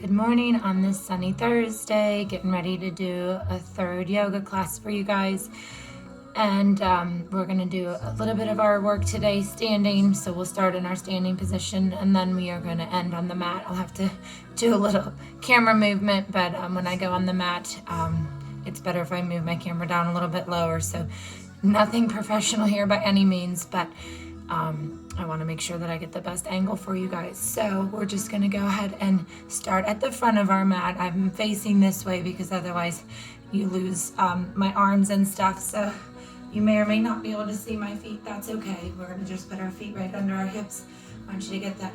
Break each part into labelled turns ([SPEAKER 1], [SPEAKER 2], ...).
[SPEAKER 1] Good morning on this sunny Thursday. Getting ready to do a third yoga class for you guys. And we're going to do a little bit of our work today standing. So we'll start in our standing position and then we are going to end on the mat. I'll have to do a little camera movement, but when I go on the mat, it's better if I move my camera down a little bit lower. So nothing professional here by any means, but I want to make sure that I get the best angle for you guys. So we're just going to go ahead and start at the front of our mat. I'm facing this way because otherwise you lose my arms and stuff. So you may or may not be able to see my feet. That's okay. We're going to just put our feet right under our hips. I want you to get that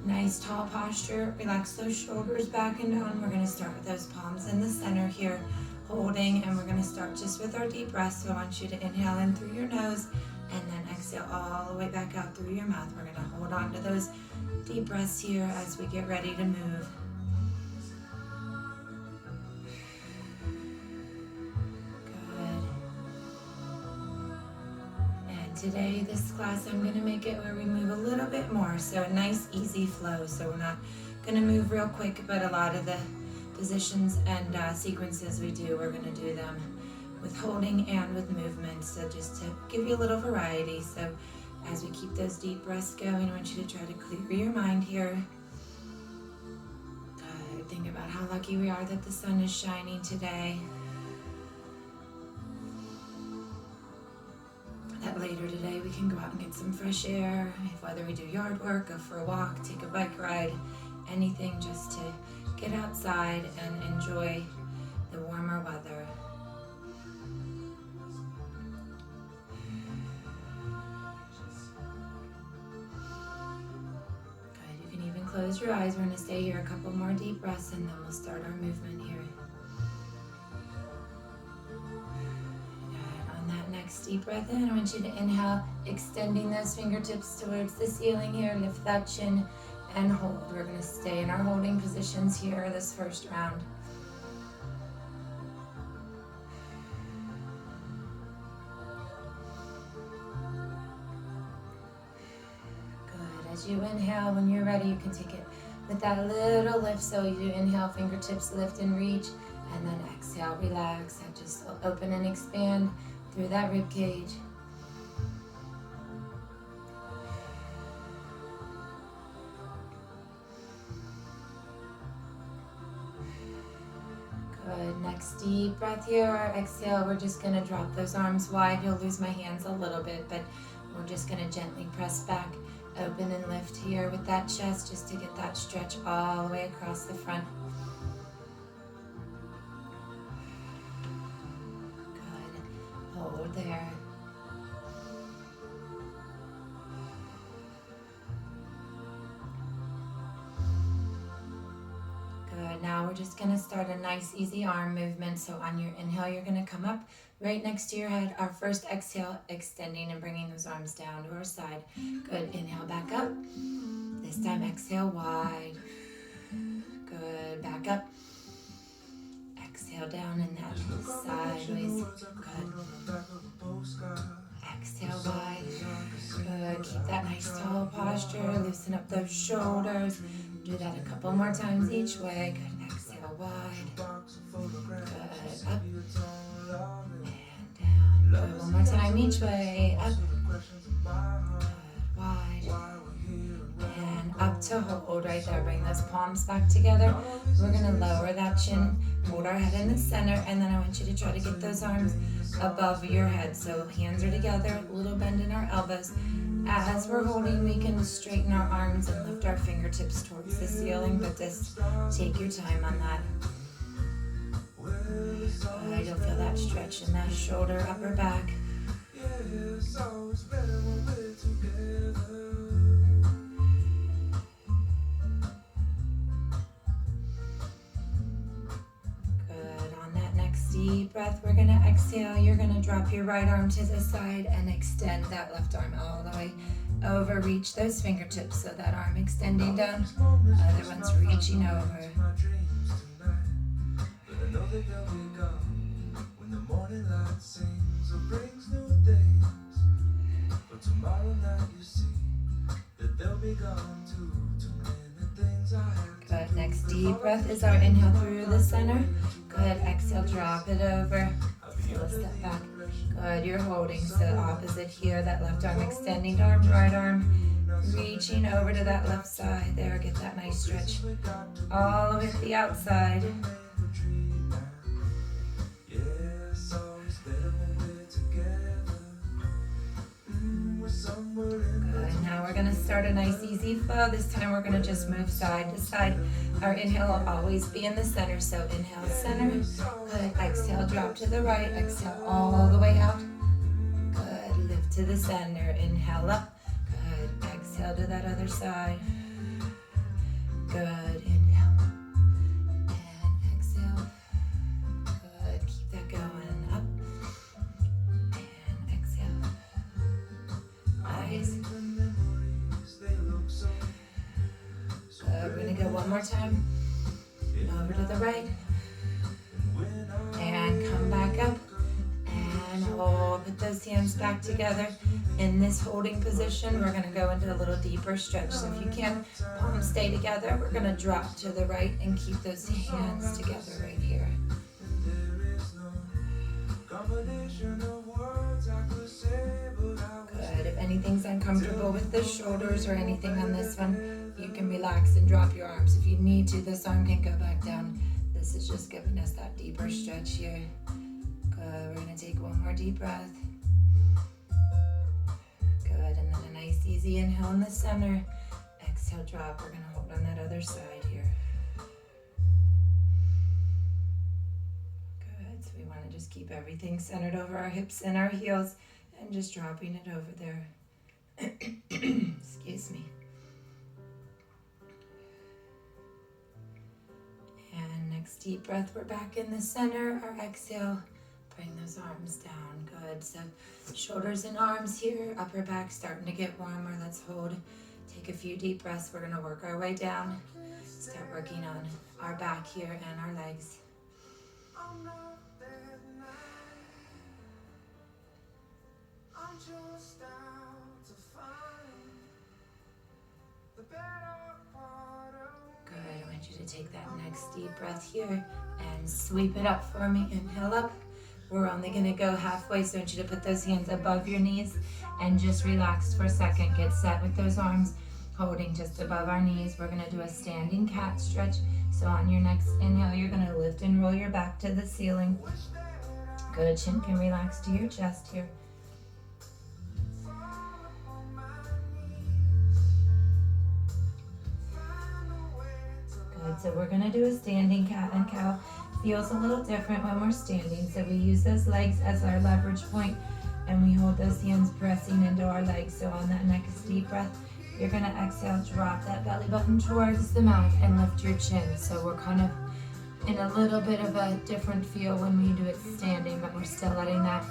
[SPEAKER 1] nice tall posture. Relax those shoulders back and down. We're going to start with those palms in the center here, holding, and we're going to start just with our deep breaths. So I want you to inhale in through your nose and then exhale all the way back out through your mouth. We're going to hold on to those deep breaths here as we get ready to move. Good. And today, this class, I'm going to make it where we move a little bit more. So a nice, easy flow. So we're not going to move real quick, but a lot of the positions and sequences we do, we're going to do them with holding and with movement, so just to give you a little variety. So as we keep those deep breaths going, I want you to try to clear your mind here. Good. Think about how lucky we are that the sun is shining today. That later today we can go out and get some fresh air, whether we do yard work, go for a walk, take a bike ride, anything just to get outside and enjoy the warmer weather. Close your eyes. We're going to stay here a couple more deep breaths and then we'll start our movement here. Good. On that next deep breath in, I want you to inhale, extending those fingertips towards the ceiling here. Lift that chin and hold. We're going to stay in our holding positions here this first round. As you inhale, when you're ready, you can take it with that little lift. So you do inhale, fingertips lift and reach, and then exhale, relax. And just open and expand through that rib cage. Good. Next deep breath here. Exhale, we're just going to drop those arms wide. You'll lose my hands a little bit, but we're just going to gently press back. Open and lift here with that chest just to get that stretch all the way across the front. Good. Hold there. Good. Now we're just going to start a nice easy arm movement. So on your inhale, you're going to come up right next to your head. Our first exhale, extending and bringing those arms down to our side. Good. Inhale back up. This time exhale wide. Good. Back up. Exhale down in that sideways. Good. Exhale wide. Good. Keep that nice tall posture. Loosen up those shoulders. Do that a couple more times each way. Good. Exhale wide. Good. Up. And down. Good. One more time each way. Up. Good. Wide. And up to hold right there. Bring those palms back together. We're going to lower that chin. Hold our head in the center. And then I want you to try to get those arms above your head. So hands are together. A little bend in our elbows. As we're holding, we can straighten our arms and lift our fingertips towards the ceiling, but just take your time on that. Good. You'll feel that stretch in that shoulder, upper back. Good. On that next deep breath, we're going to exhale. You're going to drop your right arm to the side and extend that left arm all the way over. Reach those fingertips, so that arm extending down, other one's reaching over. Tomorrow night you see that they'll be gone too many Good. Next deep breath is our inhale through the center. Good. Exhale, drop it over. Exhale, step back. Good. You're holding. So opposite here, that left arm extending arm, right arm reaching over to that left side. There, get that nice stretch. All the way to the outside. Good. Now we're going to start a nice easy flow. This time we're going to just move side to side. Our inhale will always be in the center. So inhale, center. Good. Exhale, drop to the right. Exhale all the way out. Good. Lift to the center. Inhale up. Good. Exhale to that other side. Good. Inhale. And exhale. Good. Keep that going. Up. And exhale. Nice. Good. We're going to go one more time. Over to the right. And come back up. And hold. Put those hands back together. In this holding position, we're going to go into a little deeper stretch. So if you can, palms stay together. We're going to drop to the right and keep those hands together right here. Good. If anything's uncomfortable with the shoulders or anything on this one, you can relax and drop your arms. If you need to, this arm can go back down. This is just giving us that deeper stretch here. Good. We're going to take one more deep breath. Good. And then a nice easy inhale in the center. Exhale, drop. We're going to hold on that other side here. Good. So we want to just keep everything centered over our hips and our heels and just dropping it over there. Excuse me. And next deep breath, we're back in the center. Our exhale, bring those arms down. Good. So shoulders and arms here, upper back starting to get warmer. Let's hold. Take a few deep breaths. We're going to work our way down. Start working on our back here and our legs. Good. I want you to take that next deep breath here and sweep it up for me. Inhale up. We're only going to go halfway, so I want you to put those hands above your knees and just relax for a second. Get set with those arms holding just above our knees. We're going to do a standing cat stretch. So on your next inhale, you're going to lift and roll your back to the ceiling. Good. Chin can relax to your chest here. Good. So we're going to do a standing cat and cow. Feels a little different when we're standing, so we use those legs as our leverage point and we hold those hands pressing into our legs. So on that next deep breath, you're going to exhale, drop that belly button towards the mat and lift your chin. So we're kind of in a little bit of a different feel when we do it standing, but we're still letting that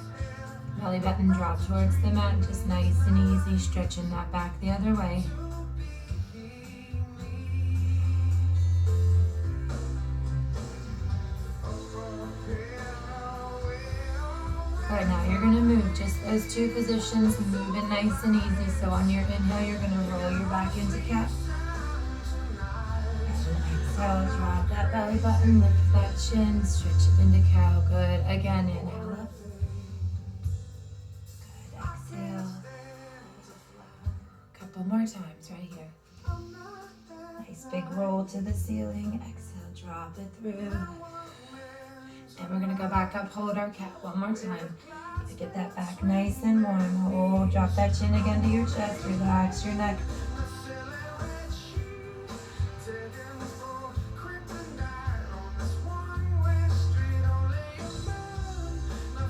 [SPEAKER 1] belly button drop towards the mat, just nice and easy, stretching that back the other way. Good. Now you're going to move just those two positions, moving nice and easy. So on your inhale, you're going to roll your back into cat. And exhale, drop that belly button, lift that chin, stretch it into cow. Good. Again, inhale up. Good. Exhale. A couple more times right here. Nice big roll to the ceiling. Exhale, drop it through. And we're going to go back up, hold our cat one more time. To get that back nice and warm. Hold, drop that chin again to your chest. Relax your neck.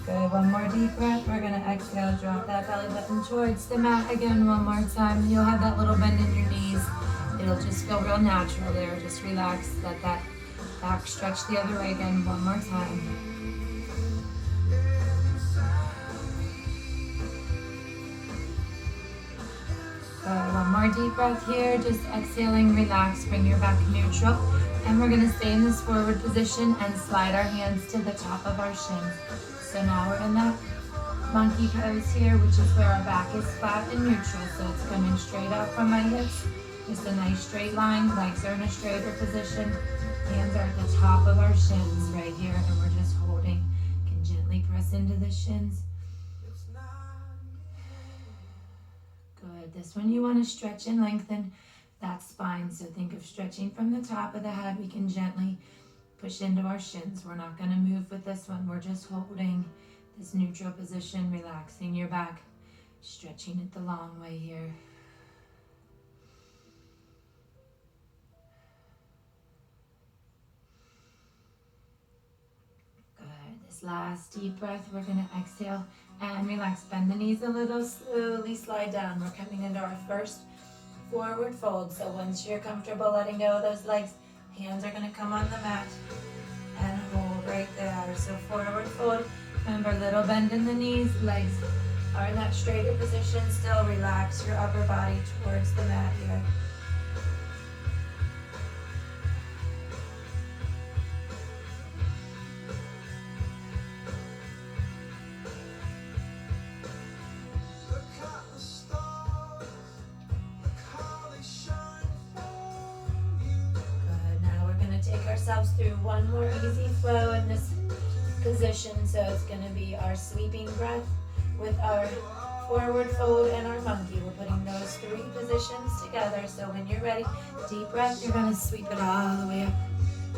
[SPEAKER 1] Good, one more deep breath. We're going to exhale, drop that belly button towards the mat again one more time. You'll have that little bend in your knees. It'll just feel real natural there. Just relax, let that back stretch the other way again one more time. One more deep breath here, just exhaling, relax, bring your back neutral. And we're going to stay in this forward position and slide our hands to the top of our shins. So now we're in that monkey pose here, which is where our back is flat and neutral. So it's coming straight out from my hips. Just a nice straight line. Legs are in a straighter position. Hands are at the top of our shins right here, and we're just holding. Can gently press into the shins. Good. This one you want to stretch and lengthen that spine. So think of stretching from the top of the head. We can gently push into our shins. We're not going to move with this one. We're just holding this neutral position, relaxing your back, stretching it the long way here. Good. This last deep breath, we're going to exhale and relax. Bend the knees a little, slowly slide down. We're coming into our first forward fold. So once you're comfortable letting go of those legs, hands are going to come on the mat and hold right there. So forward fold. Remember, little bend in the knees. Legs are in that straighter position. Still relax your upper body towards the mat here. Ourselves through one more easy flow in this position. So it's going to be our sweeping breath with our forward fold and our monkey. We're putting those three positions together. So when you're ready, deep breath, you're going to sweep it all the way up.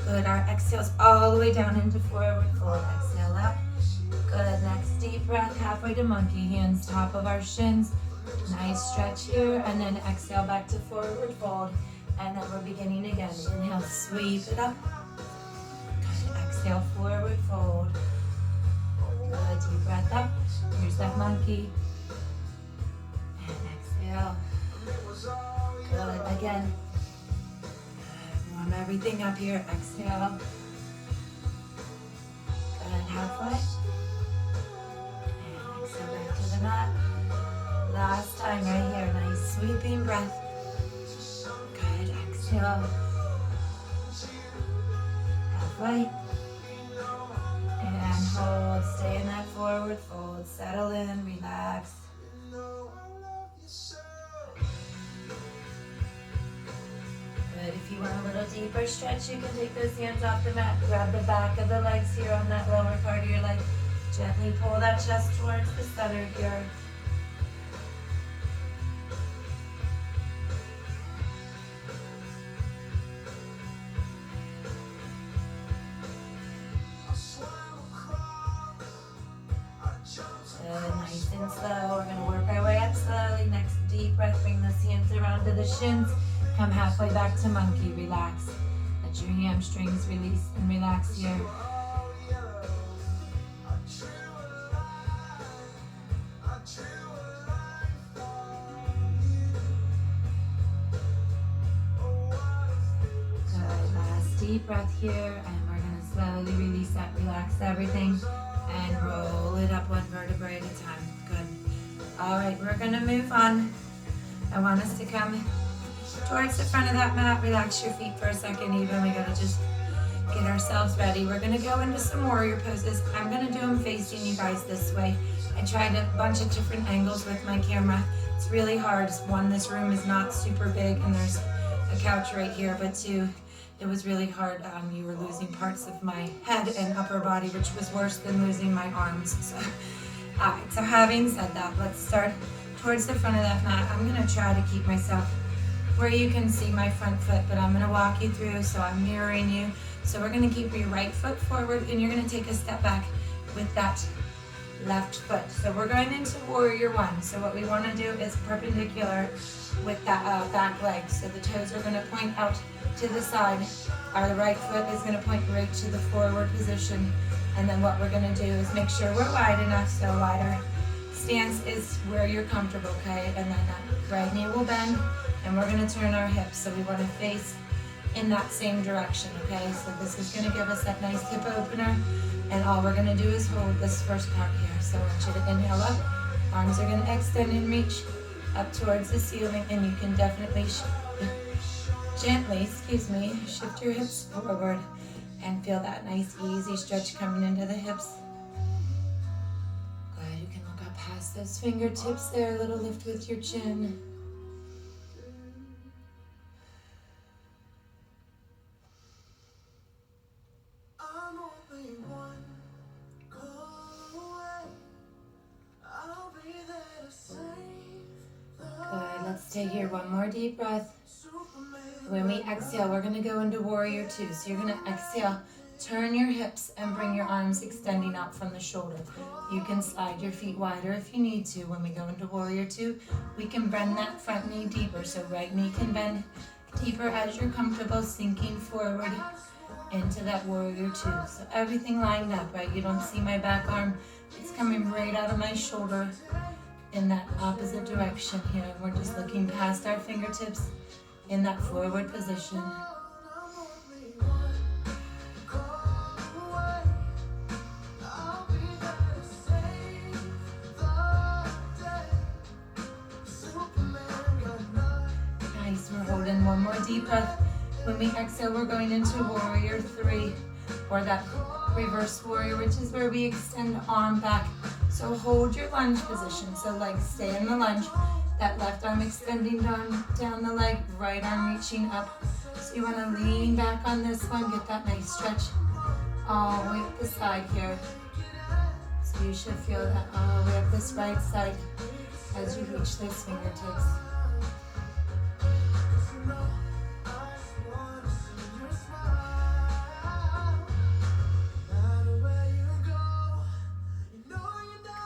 [SPEAKER 1] Good. Our exhales all the way down into forward fold. Exhale up. Good. Next deep breath, halfway to monkey. Hands top of our shins. Nice stretch here. And then exhale back to forward fold. And then we're beginning again. Inhale, sweep it up. Good. Exhale, forward fold. Good. Deep breath up. Here's that monkey. And exhale. Good. Again. Good. Warm everything up here. Exhale. Good. Halfway. And exhale back to the mat. Last time right here. Nice sweeping breath. Exhale. Halfway. And hold. Stay in that forward fold. Settle in. Relax. Good. If you want a little deeper stretch, you can take those hands off the mat. Grab the back of the legs here on that lower part of your leg. Gently pull that chest towards the center here. Nice and slow. We're going to work our way up slowly. Next deep breath. Bring those hands around to the shins. Come halfway back to monkey. Relax. Let your hamstrings release and relax here. Good. Last deep breath here. And we're going to slowly release that. Relax everything. And roll it up one vertebrae at a time. Good. All right, we're going to move on. I want us to come towards the front of that mat. Relax your feet for a second even. We got to just get ourselves ready. We're going to go into some warrior poses. I'm going to do them facing you guys this way. I tried a bunch of different angles with my camera. It's really hard. One, this room is not super big and there's a couch right here, but two, it was really hard. You were losing parts of my head and upper body, which was worse than losing my arms. So, all right, so having said that, let's start towards the front of that mat. I'm going to try to keep myself where you can see my front foot, but I'm going to walk you through, so I'm mirroring you. So we're going to keep your right foot forward, and you're going to take a step back with that left foot. So we're going into warrior one. So what we want to do is perpendicular with that back leg. So the toes are going to point out to the side. Our right foot is going to point right to the forward position. And then what we're going to do is make sure we're wide enough, so wider stance is where you're comfortable, okay? And then that right knee will bend, and we're going to turn our hips. So we want to face in that same direction, okay? So this is going to give us that nice hip opener, and all we're going to do is hold this first part here. So I want you to inhale up. Arms are going to extend and reach up towards the ceiling, and you can definitely gently, shift your hips forward and feel that nice easy stretch coming into the hips. Good, you can look up past those fingertips there, a little lift with your chin. Good, let's stay here. One more deep breath. When we exhale, we're gonna go into warrior two. So you're gonna exhale, turn your hips and bring your arms extending out from the shoulder. You can slide your feet wider if you need to. When we go into warrior two, we can bend that front knee deeper. So right knee can bend deeper as you're comfortable, sinking forward into that warrior two. So everything lined up, right? You don't see my back arm. It's coming right out of my shoulder in that opposite direction here. We're just looking past our fingertips in that forward position. Nice, we're holding one more deep breath. When we exhale, we're going into warrior three, or that reverse warrior, which is where we extend arm back. So hold your lunge position. So like stay in the lunge. That left arm extending down the leg, right arm reaching up. So you want to lean back on this one, get that nice stretch all the way up the side here. So you should feel that all the way up this right side as you reach those fingertips.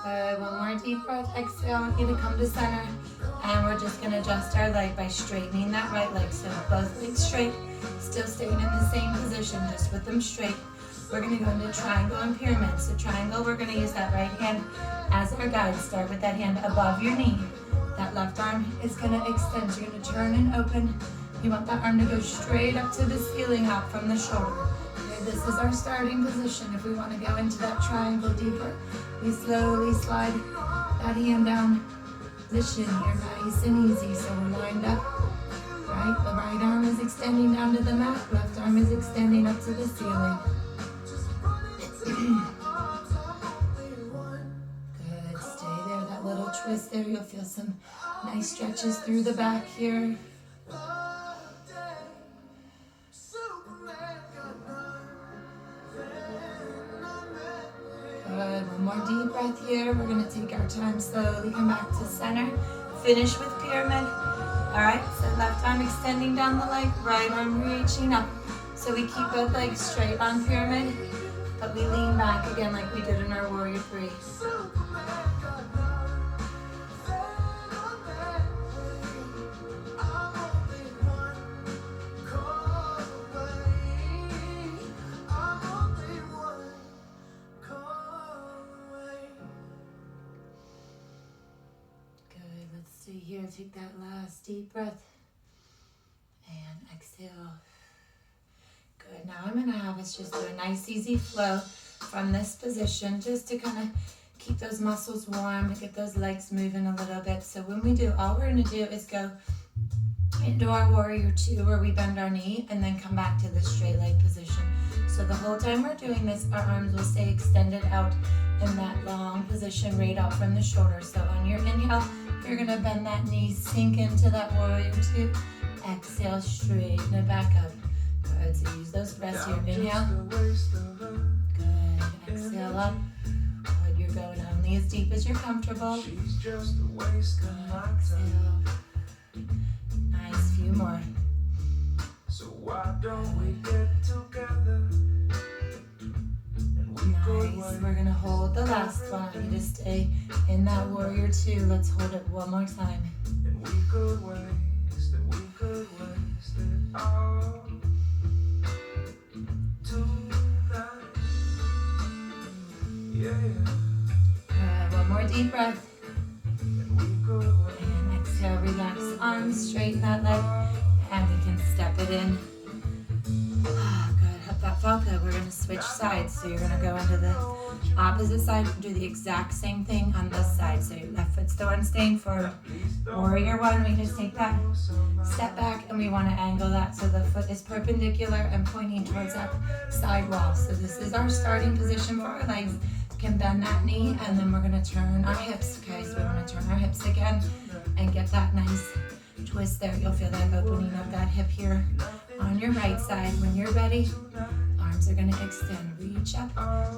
[SPEAKER 1] Good, one more deep breath, exhale, I want you to come to center. And we're just gonna adjust our leg by straightening that right leg. So both legs straight, still staying in the same position, just with them straight. We're gonna go into triangle and pyramid. So triangle, we're gonna use that right hand as our guide. Start with that hand above your knee. That left arm is gonna extend. So you're gonna turn and open. You want that arm to go straight up to the ceiling, out from the shoulder. Okay, this is our starting position. If we wanna go into that triangle deeper, we slowly slide that hand down. Position here, nice and easy. So we're lined up, right? The right arm is extending down to the mat, left arm is extending up to the ceiling. Good, stay there, that little twist there. You'll feel some nice stretches through the back here. Good, one more deep breath here. We're gonna take our time, slowly come back to center. Finish with pyramid. All right, so left arm extending down the leg, right arm reaching up. So we keep both legs straight on pyramid, but we lean back again like we did in our warrior three. Stay here, take that last deep breath and exhale. Good, now I'm gonna have us just do a nice easy flow from this position just to kind of keep those muscles warm, to get those legs moving a little bit. So when we do, all we're gonna do is go into our warrior two where we bend our knee and then come back to the straight leg position. So the whole time we're doing this, our arms will stay extended out in that long position right out from the shoulder. So on your inhale, you're gonna bend that knee, sink into that warrior two. Exhale, straighten it back up. Good, so use those breaths here. Inhale. Good, exhale up. Good, you're going only as deep as you're comfortable. Good, exhale. Nice, few more.
[SPEAKER 2] So why don't we get together?
[SPEAKER 1] Nice, we're gonna hold the last one. You just stay in that warrior two. Let's hold it one more time.
[SPEAKER 2] And we could waste it all tonight. Yeah.
[SPEAKER 1] One more deep breath.
[SPEAKER 2] And we could waste.
[SPEAKER 1] And exhale, relax arms, straighten that leg, and we can step it in. Good, hope that felt good. We're gonna switch sides. So you're gonna go into the opposite side, do the exact same thing on this side. So your left foot's the one staying forward. Warrior one, we just take that step back and we wanna angle that so the foot is perpendicular and pointing towards that side wall. So this is our starting position for our legs. Can bend that knee and then we're gonna turn our hips. Okay, so we wanna turn our hips again and get that nice twist there. You'll feel that opening of that hip here on your right side. When you're ready, arms are gonna extend, reach up.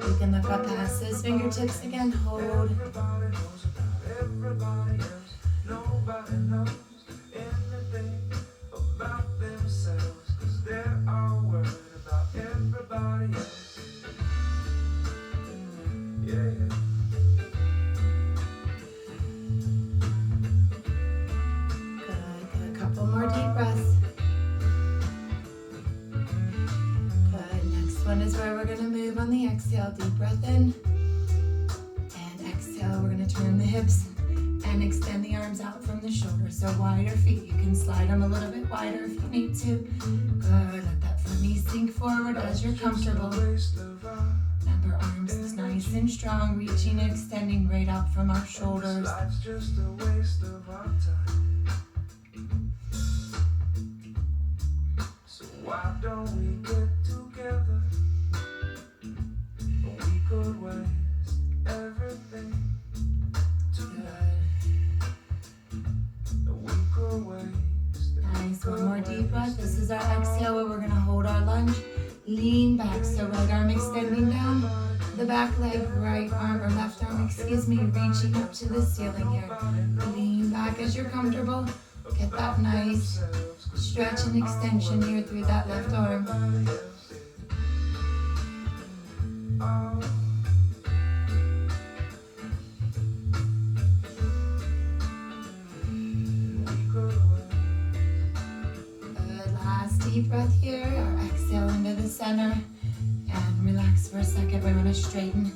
[SPEAKER 1] You can look up past those fingertips again, hold.
[SPEAKER 2] Everybody knows about everybody else. Nobody knows anything about themselves, 'cause they're all worried about everybody else. Yeah, yeah.
[SPEAKER 1] Good, couple more deep breaths. Good, next one is where we're gonna move on the exhale. Deep breath in, and exhale, we're gonna turn the hips and extend the arms out from the shoulders. So wider feet, you can slide them a little bit wider if you need to. Good, let that front knee sink forward as you're comfortable. Remember, arms is nice and strong, reaching and extending right out from our shoulders.
[SPEAKER 2] Life's just a waste of our time. So why don't we get together? We could waste everything tonight. We could waste.
[SPEAKER 1] Nice, one more deep breath. This is our exhale where we're gonna hold our lunge. Lean back, so right arm extending down, the back leg, right arm or left arm, reaching up to the ceiling here. Lean back as you're comfortable. Get that nice stretch and extension here through that left arm. Good, last deep breath here. Our exhale into the center. And relax for a second. We're gonna straighten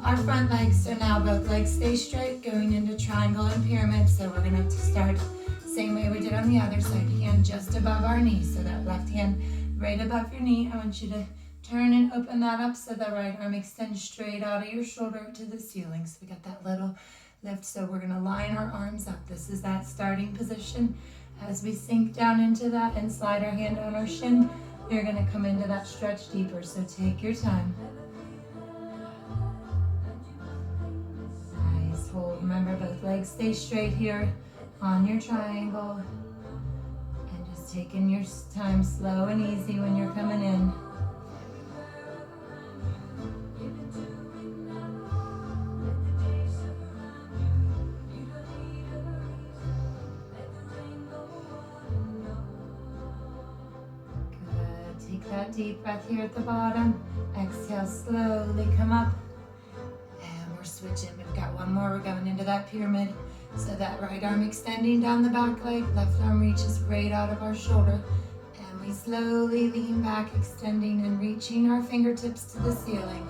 [SPEAKER 1] our front legs. So now both legs stay straight, going into triangle and pyramid. So we're gonna start same way we did on the other side. Hand just above our knee. So that left hand right above your knee. I want you to turn and open that up so the right arm extends straight out of your shoulder to the ceiling. So we got that little lift. So we're gonna line our arms up. This is that starting position. As we sink down into that and slide our hand on our shin, you're gonna come into that stretch deeper. So take your time. Nice, hold. Remember, both legs stay straight here on your triangle. And just taking your time, slow and easy when you're coming in. Take that deep breath here at the bottom. Exhale, slowly come up. And we're switching. We've got one more. We're going into that pyramid. So that right arm extending down the back leg. Left arm reaches right out of our shoulder. And we slowly lean back, extending and reaching our fingertips to the ceiling.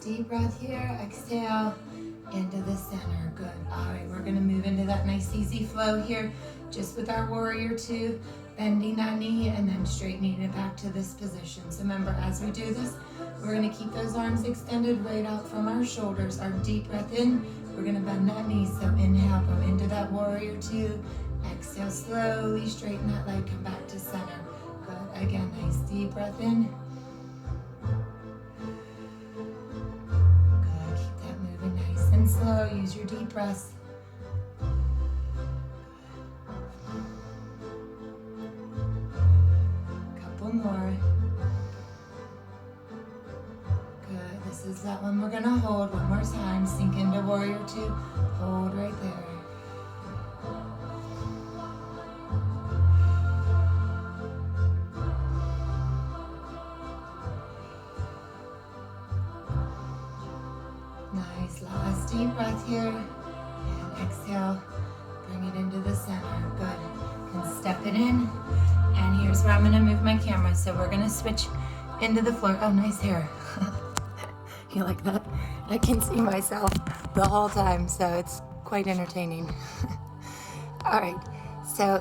[SPEAKER 1] Deep breath here, exhale into the center. Good. All right, we're gonna move into that nice easy flow here, just with our warrior two, bending that knee and then straightening it back to this position. So remember, as we do this, we're gonna keep those arms extended right out from our shoulders. Our deep breath in, we're gonna bend that knee. So inhale, go into that warrior two. Exhale, slowly straighten that leg, come back to center. Good. Again, nice deep breath in. And slow, use your deep breaths. Couple more. Good, this is that one we're gonna hold one more time. Sink into warrior two, hold right there. Nice, last deep breath here, and exhale, bring it into the center, good, and step it in, and here's where I'm gonna move my camera, so we're gonna switch into the floor. Oh, nice hair. You like that? I can see myself the whole time, so it's quite entertaining. All right, so,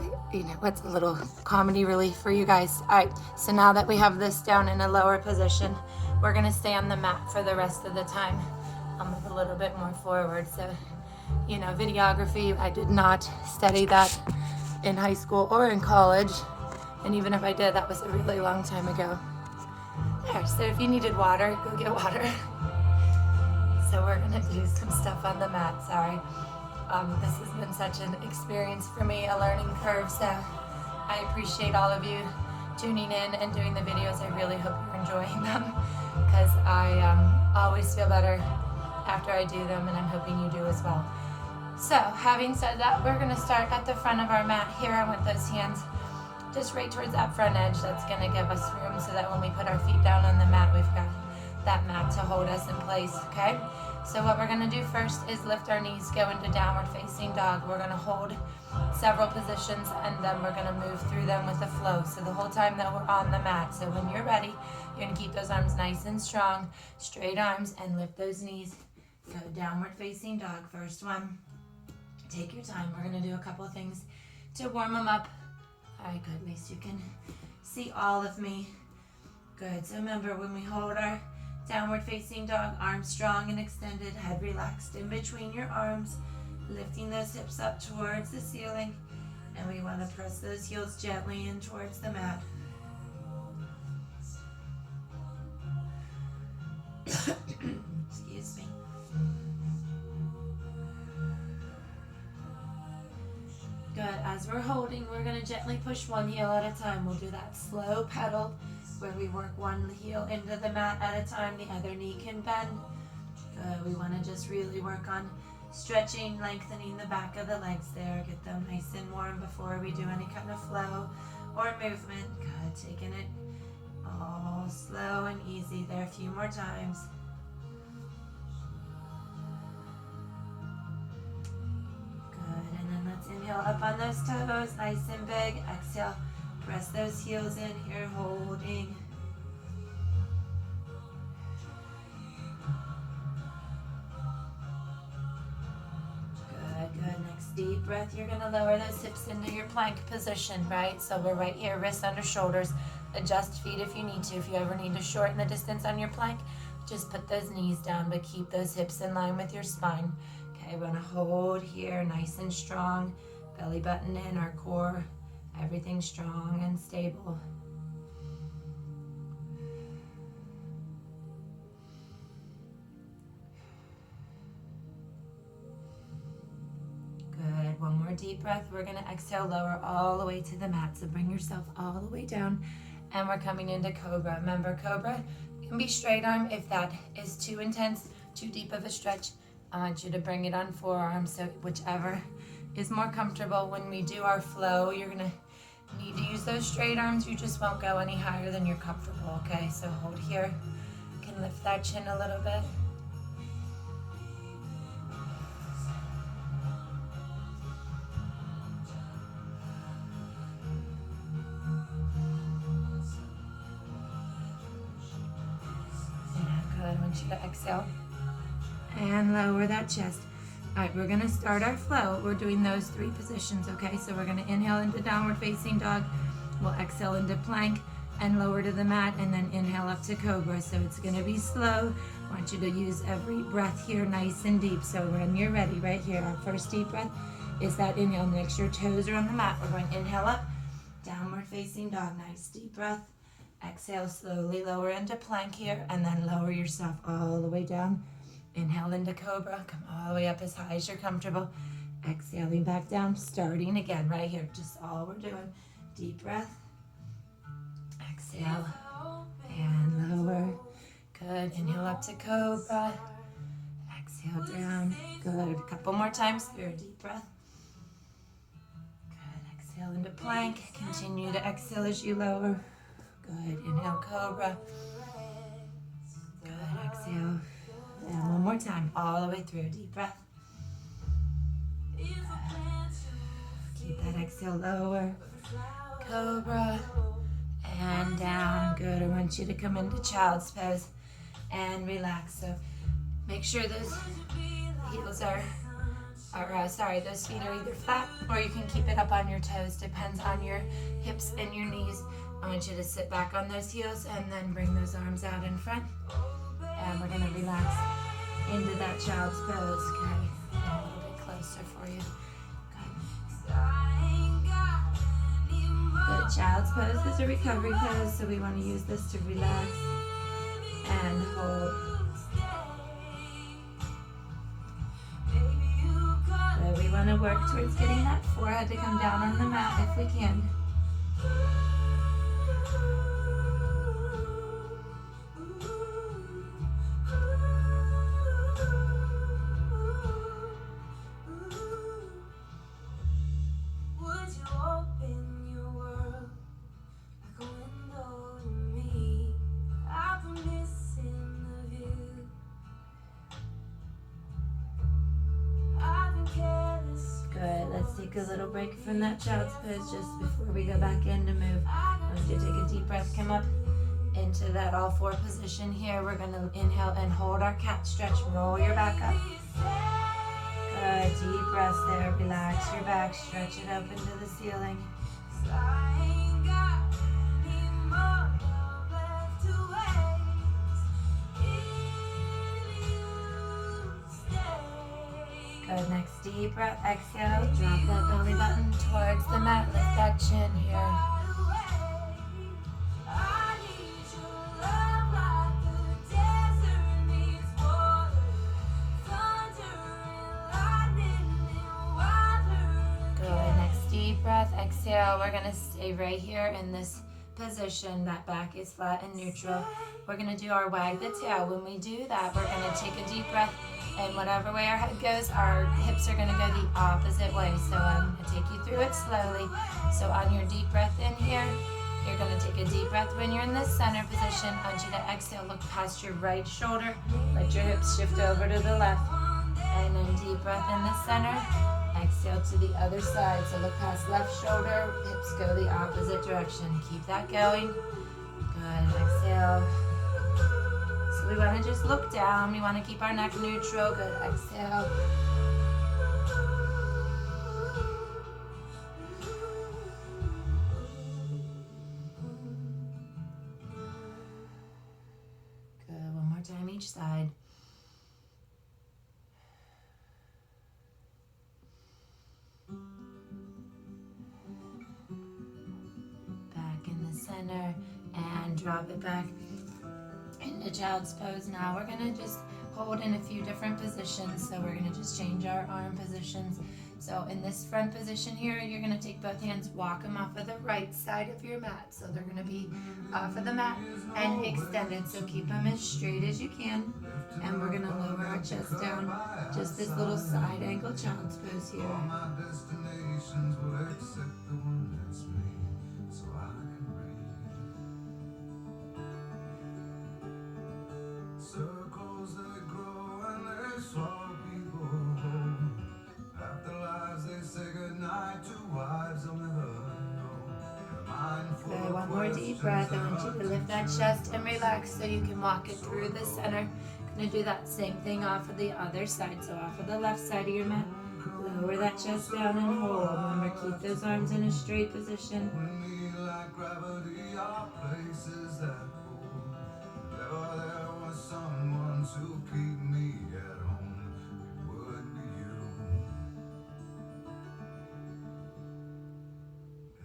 [SPEAKER 1] what's a little comedy relief for you guys? All right, so now that we have this down in a lower position, we're gonna stay on the mat for the rest of the time. I'll move a little bit more forward. So, videography, I did not study that in high school or in college. And even if I did, that was a really long time ago. There, so if you needed water, go get water. So we're gonna do some stuff on the mat, sorry. This has been such an experience for me, a learning curve, so I appreciate all of you tuning in and doing the videos. I really hope you're enjoying them, because I always feel better after I do them, and I'm hoping you do as well. So, having said that, we're gonna start at the front of our mat here. I want those hands just right towards that front edge. That's gonna give us room so that when we put our feet down on the mat, we've got that mat to hold us in place, okay? So what we're gonna do first is lift our knees, go into downward facing dog. We're gonna hold several positions, and then we're gonna move through them with the flow. So the whole time that we're on the mat. So when you're ready, you're gonna keep those arms nice and strong, straight arms, and lift those knees. Go downward facing dog, first one. Take your time. We're gonna do a couple of things to warm them up. All right, good. At least you can see all of me. Good. So remember, when we hold our downward facing dog, arms strong and extended, head relaxed in between your arms, lifting those hips up towards the ceiling, and we want to press those heels gently in towards the mat. Excuse me. Good. As we're holding, we're going to gently push one heel at a time. We'll do that slow pedal where we work one heel into the mat at a time. The other knee can bend. Good. We want to just really work on stretching, lengthening the back of the legs there. Get them nice and warm before we do any kind of flow or movement. Good. Taking it all slow and easy there. A few more times. Inhale up on those toes, nice and big. Exhale, press those heels in here, holding. Good, good. Next deep breath, you're gonna lower those hips into your plank position, right? So we're right here, wrists under shoulders. Adjust feet if you need to. If you ever need to shorten the distance on your plank, just put those knees down, but keep those hips in line with your spine. Okay, we're gonna hold here, nice and strong. Belly button in, our core, everything strong and stable. Good, one more deep breath. We're gonna exhale, lower all the way to the mat. So bring yourself all the way down, and we're coming into Cobra. Remember, Cobra, you can be straight arm if that is too intense, too deep of a stretch. I want you to bring it on forearm, so whichever is more comfortable. When we do our flow, you're gonna need to use those straight arms. You just won't go any higher than you're comfortable, okay? So hold here. You can lift that chin a little bit. Yeah, good. I want you to exhale and lower that chest. All right, we're gonna start our flow. We're doing those three positions, okay? So we're gonna inhale into downward facing dog. We'll exhale into plank and lower to the mat, and then inhale up to Cobra. So it's gonna be slow. I want you to use every breath here nice and deep. So when you're ready, right here, our first deep breath is that inhale. Make sure toes are on the mat. We're going inhale up, downward facing dog. Nice deep breath. Exhale, slowly lower into plank here, and then lower yourself all the way down. Inhale into Cobra, come all the way up as high as you're comfortable. Exhaling back down, starting again right here. Just all we're doing. Deep breath. Exhale and lower. Good. Inhale up to Cobra. Exhale down. Good. A couple more times through. Deep breath. Good. Exhale into plank. Continue to exhale as you lower. Good. Inhale, Cobra. Good. Exhale. And one more time, all the way through. Deep breath. Keep that exhale lower. Cobra. And down. Good. I want you to come into child's pose and relax. So make sure those heels are those feet are either flat or you can keep it up on your toes. Depends on your hips and your knees. I want you to sit back on those heels and then bring those arms out in front. And we're going to relax into that child's pose. Okay, and a little bit closer for you. Good. The child's pose is a recovery pose, so we want to use this to relax and hold. So we want to work towards getting that forehead to come down on the mat if we can. Good. Let's take a little break from that child's pose just before we go back in to move. I want you to take a deep breath, come up into that all four position here. We're going to inhale and hold our cat stretch. Roll your back up. Good. Deep breaths there. Relax your back. Stretch it open to the ceiling. Good. Next deep breath. Exhale. Drop that belly button towards the mat. Lift that chin here. Good. Next deep breath. Exhale. We're going to stay right here in this position. That back is flat and neutral. We're going to do our wag the tail. When we do that, we're going to take a deep breath. And whatever way our head goes, our hips are going to go the opposite way. So I'm going to take you through it slowly. So on your deep breath in here, you're going to take a deep breath when you're in this center position. I want you to exhale, look past your right shoulder. Let your hips shift over to the left. And then deep breath in the center. Exhale to the other side. So look past left shoulder, hips go the opposite direction. Keep that going. Good. Exhale. So we want to just look down. We want to keep our neck neutral. Good. Exhale. Good. One more time each side. Back in the center and drop it back into child's pose. Now we're going to just hold in a few different positions. So we're going to just change our arm positions. So in this front position here, you're going to take both hands, walk them off of the right side of your mat. So they're going to be off of the mat and extended. So keep them as straight as you can. And we're going to lower our chest down. Just this little side angle child's pose here.
[SPEAKER 2] Circles they grow and they swallow people whole. After lives they say goodnight to wives they'll never know.
[SPEAKER 1] Good. One more deep breath. I want you to lift that chest and relax so you can walk it through the center. Gonna do that same thing off of the other side. So off of the left side of your mat. Lower that chest down and hold. Remember, keep those arms in a straight position.
[SPEAKER 2] Like gravity are places that hold. Never there was someone to keep me at home. It would be you.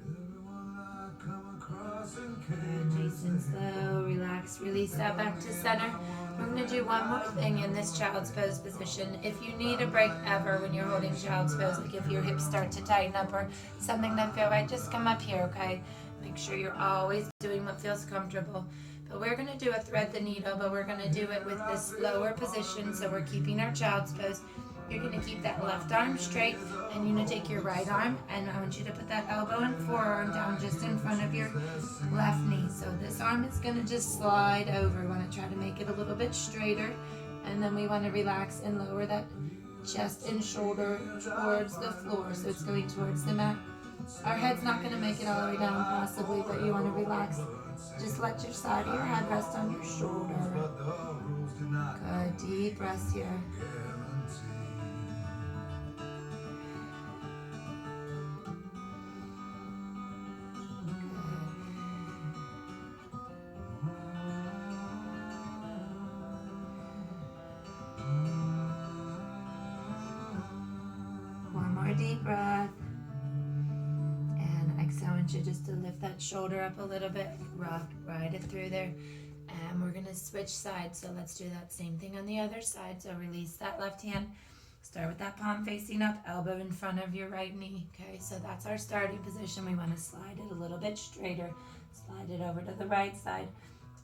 [SPEAKER 2] Everyone I come across in
[SPEAKER 1] Good. Nice and slow. Relax. Release that back to center. We're going to do one more thing in this child's pose position. If you need a break ever when you're holding child's pose, like if your hips start to tighten up or something doesn't feel right, just come up here, okay? Make sure you're always doing what feels comfortable. But we're going to do a thread the needle, but we're going to do it with this lower position, so we're keeping our child's pose. You're going to keep that left arm straight, and you're going to take your right arm, and I want you to put that elbow and forearm down just in front of your left knee. So this arm is going to just slide over. We want to try to make it a little bit straighter, and then we want to relax and lower that chest and shoulder towards the floor, so it's going towards the mat. Our head's not going to make it all the way down possibly, but you want to relax. Just let your side of your head rest on your shoulder. Good. Deep breaths here. One more deep breath. And exhale want you just to lift that shoulder up a little bit, ride it through there. And we're gonna switch sides, so let's do that same thing on the other side. So release that left hand, start with that palm facing up, elbow in front of your right knee. Okay, so that's our starting position. We wanna slide it a little bit straighter, slide it over to the right side,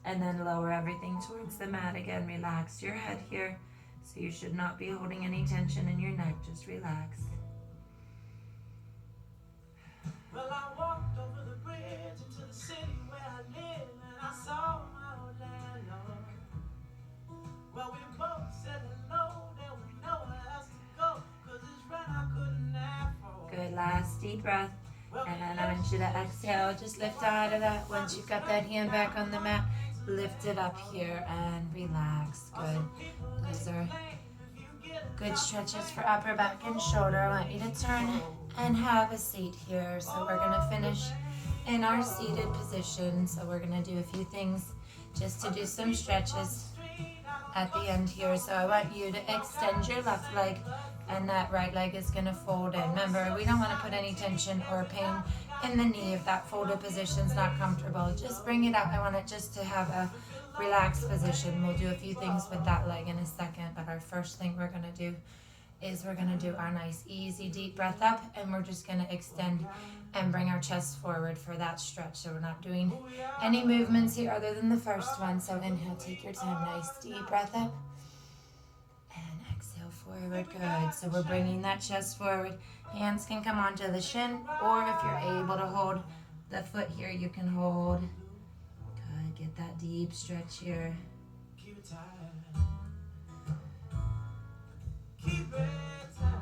[SPEAKER 1] and then lower everything towards the mat again. Relax your head here. So you should not be holding any tension in your neck, just relax.
[SPEAKER 3] Well, I walked over the bridge into the city where I live, and I saw my old landlord. Well, we both said hello, there was nowhere else to go, 'cause this rent I couldn't afford.
[SPEAKER 1] Good, last deep breath. And I want you to exhale, just lift out of that. Once you've got that hand back on the mat, lift it up here and relax. Good. Those are good stretches for upper back and shoulder. I want you to turn and have a seat here. So we're gonna finish in our seated position. So we're gonna do a few things just to do some stretches at the end here. So I want you to extend your left leg, and that right leg is gonna fold in. Remember, we don't wanna put any tension or pain in the knee if that folded position's not comfortable. Just bring it up. I want it just to have a relaxed position. We'll do a few things with that leg in a second, but our first thing we're gonna do is we're gonna do our nice easy deep breath up, and we're just gonna extend and bring our chest forward for that stretch. So we're not doing any movements here other than the first one. So inhale, take your time, nice deep breath up, and exhale forward. Good. So we're bringing that chest forward. Hands can come onto the shin, or if you're able to hold the foot here, you can hold. Good. Get that deep stretch here.
[SPEAKER 3] Keep it tight. Keep it tight.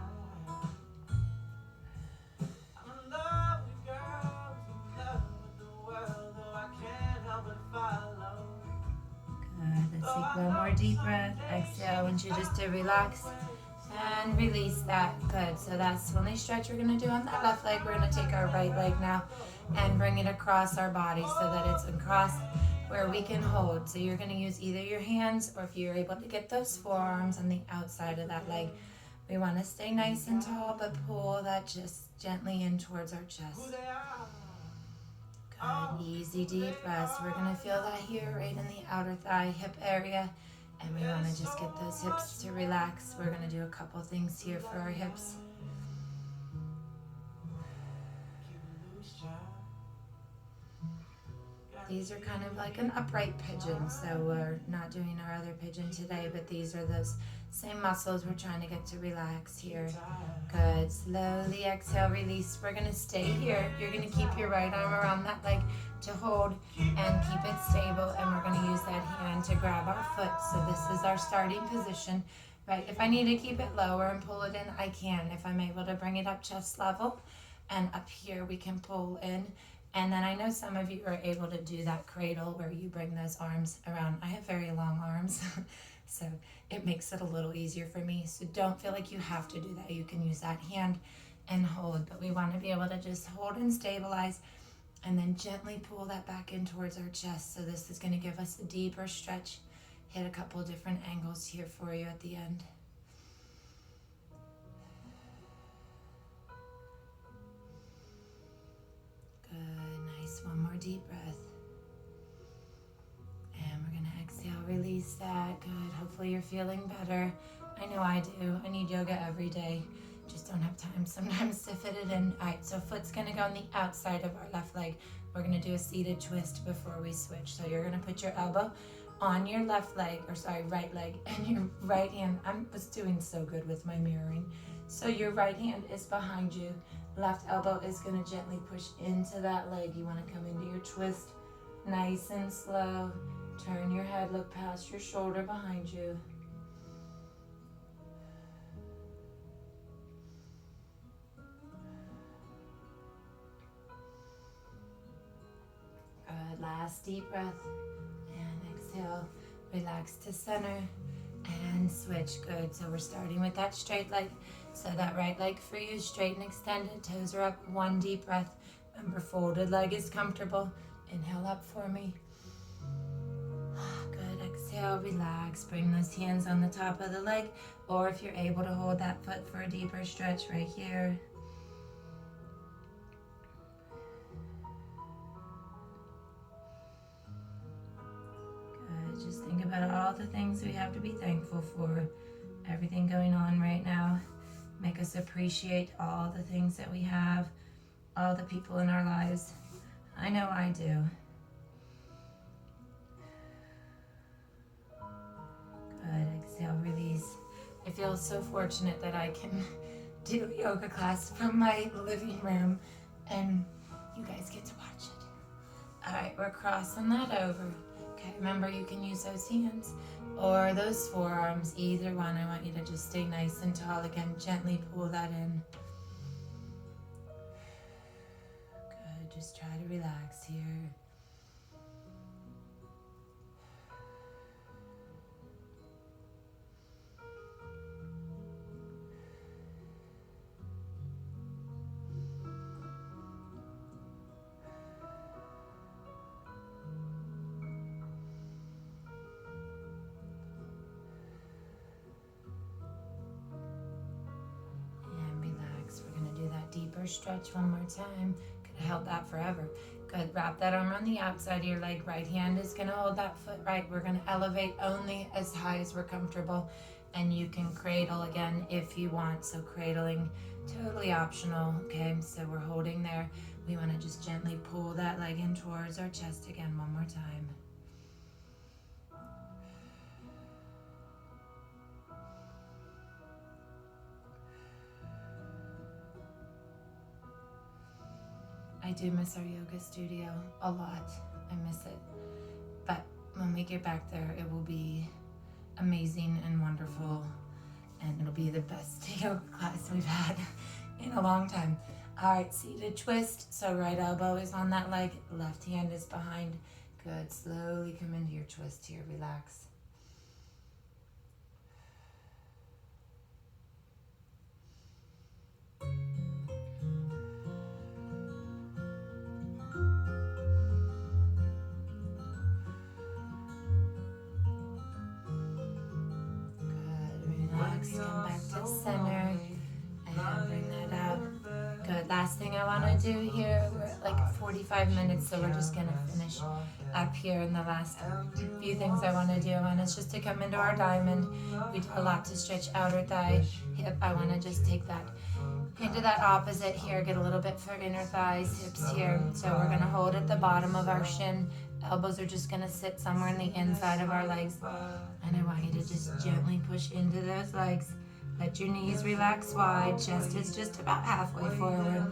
[SPEAKER 3] I'm in love with you, girl. I'm in love with the world, though I can't help but follow.
[SPEAKER 1] Good. Let's take one more deep breath. Exhale. I want you just to relax and release that. Good. So that's the only stretch we're going to do on that left leg. We're going to take our right leg now and bring it across our body so that it's across where we can hold. So you're going to use either your hands, or if you're able to get those forearms on the outside of that leg. We want to stay nice and tall, but pull that just gently in towards our chest. Good, easy deep breaths. We're going to feel that here right in the outer thigh, hip area. And we want to just get those hips to relax. We're going to do a couple things here for our hips. These are kind of like an upright pigeon, so we're not doing our other pigeon today, but these are those same muscles we're trying to get to relax here. Good. Slowly exhale, release. We're going to stay here. You're going to keep your right arm around that leg to hold and keep it stable, and we're going to use that hand to grab our foot. So this is our starting position, right? If I need to keep it lower and pull it in, I can. If I'm able to bring it up chest level, and up here we can pull in. And then I know some of you are able to do that cradle where you bring those arms around. I have very long arms, so it makes it a little easier for me. So don't feel like you have to do that. You can use that hand and hold, but we want to be able to just hold and stabilize, and then gently pull that back in towards our chest. So this is going to give us a deeper stretch. Hit a couple different angles here for you at the end. Good, nice. One more deep breath. And we're gonna exhale, release that. Good, hopefully you're feeling better. I know I do. I need yoga every day. Just don't have time sometimes to fit it in. All right, so foot's gonna go on the outside of our left leg. We're gonna do a seated twist before we switch. So you're gonna put your elbow on your left leg, right leg, and your right hand. I was doing so good with my mirroring. So your right hand is behind you. Left elbow is going to gently push into that leg. You want to come into your twist nice and slow. Turn your head, look past your shoulder behind you. Good, last deep breath. And exhale, relax to center and switch. Good, so we're starting with that straight leg. So that right leg for you, straight and extended, toes are up, one deep breath. Remember, folded leg is comfortable. Inhale up for me. Good, exhale, relax. Bring those hands on the top of the leg, or if you're able to hold that foot for a deeper stretch right here. Just think about all the things we have to be thankful for. Everything going on right now. Make us appreciate all the things that we have, all the people in our lives. I know I do. Good. Exhale, release. I feel so fortunate that I can do a yoga class from my living room and you guys get to watch it. All right, we're crossing that over. Okay, remember you can use those hands or those forearms, either one. I want you to just stay nice and tall again. Gently pull that in. Good, just try to relax here. Deeper stretch one more time. Could have held that forever. Good. Wrap that arm on the outside of your leg. Right hand is going to hold that foot right. We're going to elevate only as high as we're comfortable. And you can cradle again if you want. So cradling, totally optional. Okay, so we're holding there. We want to just gently pull that leg in towards our chest again one more time. I do miss our yoga studio a lot. I miss it. But when we get back there, it will be amazing and wonderful. And it'll be the best yoga class we've had in a long time. All right, seated twist. So right elbow is on that leg. Left hand is behind. Good. Slowly come into your twist here. Relax. Come back to center and bring that out. Good. Last thing I want to do here, we're at like 45 minutes, so we're just going to finish up here in the last few things I want to do. I want us just to come into our diamond. We did a lot to stretch outer thigh, hip. I want to just take that into that opposite here, get a little bit for inner thighs, hips here. So we're going to hold at the bottom of our shin. Elbows are just going to sit somewhere in the inside of our legs. And I want you to just gently push into those legs. Let your knees relax wide. Chest is just about halfway forward.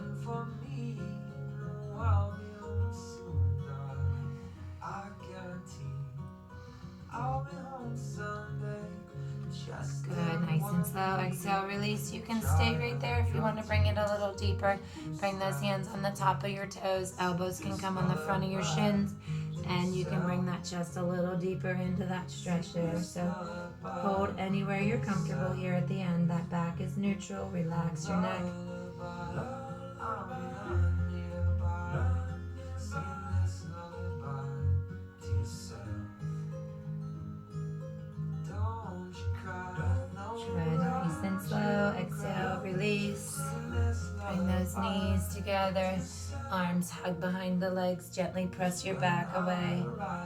[SPEAKER 1] Good, nice and slow. Exhale, release. You can stay right there if you want to bring it a little deeper. Bring those hands on the top of your toes. Elbows can come on the front of your shins. And you can bring that chest a little deeper into that stretch there. So hold anywhere you're comfortable here at the end. That back is neutral. Relax your neck. Good, nice and slow. Exhale, release. Bring those knees together. Arms hug behind the legs. Gently press your back away.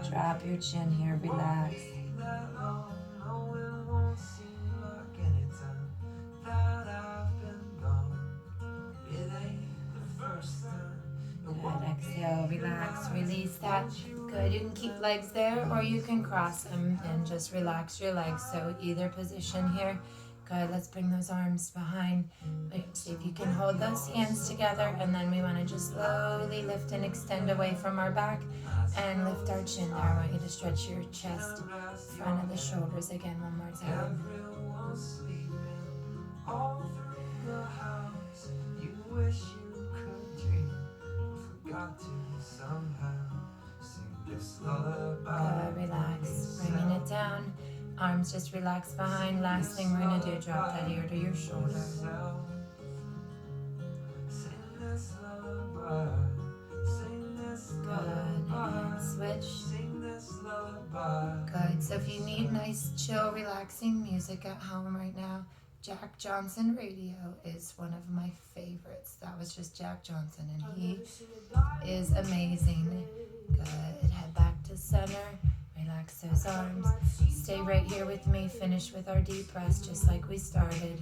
[SPEAKER 1] Drop your chin here. Relax. Good. Exhale, relax, release that. Good. You can keep legs there or you can cross them and just relax your legs. So either position here. Good. Let's bring those arms behind. See if you can hold those hands together, and then we want to just slowly lift and extend away from our back and lift our chin there. I want you to stretch your chest, front of the shoulders again one more time. Good. Relax. Bringing it down. Arms just relax behind. Last thing we're going to do, drop that ear to your shoulder. Good. And switch. Good. So if you need nice, chill, relaxing music at home right now, Jack Johnson Radio is one of my favorites. That was just Jack Johnson, and he is amazing. Good. Head back to center. Relax Relax those arms. Stay right here with me. Finish with our deep breaths just like we started.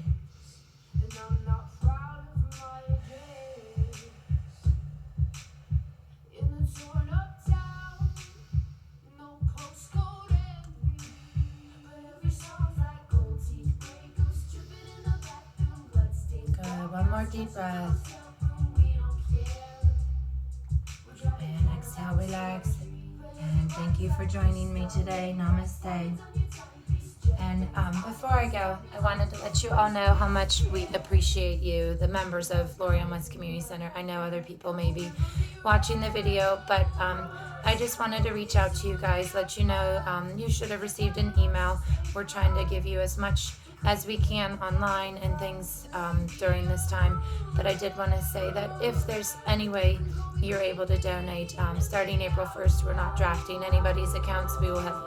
[SPEAKER 3] And I'm not proud of my days. In the torn up town, no postcode envy, but every song's like gold teeth breakers, dripping in the bathroom, bloodstains.
[SPEAKER 1] Good. One more deep breath.
[SPEAKER 3] We don't care.
[SPEAKER 1] And exhale, relax. And thank you for joining me today. Namaste. And before I go, I wanted to let you all know how much we appreciate you, the members of Lorient West Community Center. I know other people may be watching the video, but I just wanted to reach out to you guys, let you know you should have received an email. We're trying to give you as much as we can online and things during this time. But I did want to say that if there's any way you're able to donate, starting April 1st, we're not drafting anybody's accounts. We will have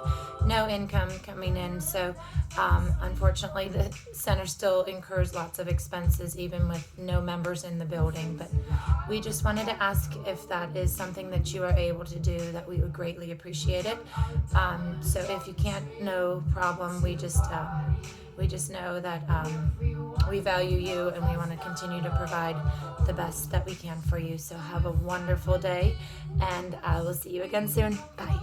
[SPEAKER 1] no income coming in. So unfortunately, the center still incurs lots of expenses, even with no members in the building. But we just wanted to ask if that is something that you are able to do, that we would greatly appreciate it. So if you can't, no problem. We just know that we value you and we want to continue to provide the best that we can for you. So have a wonderful day, and I will see you again soon. Bye.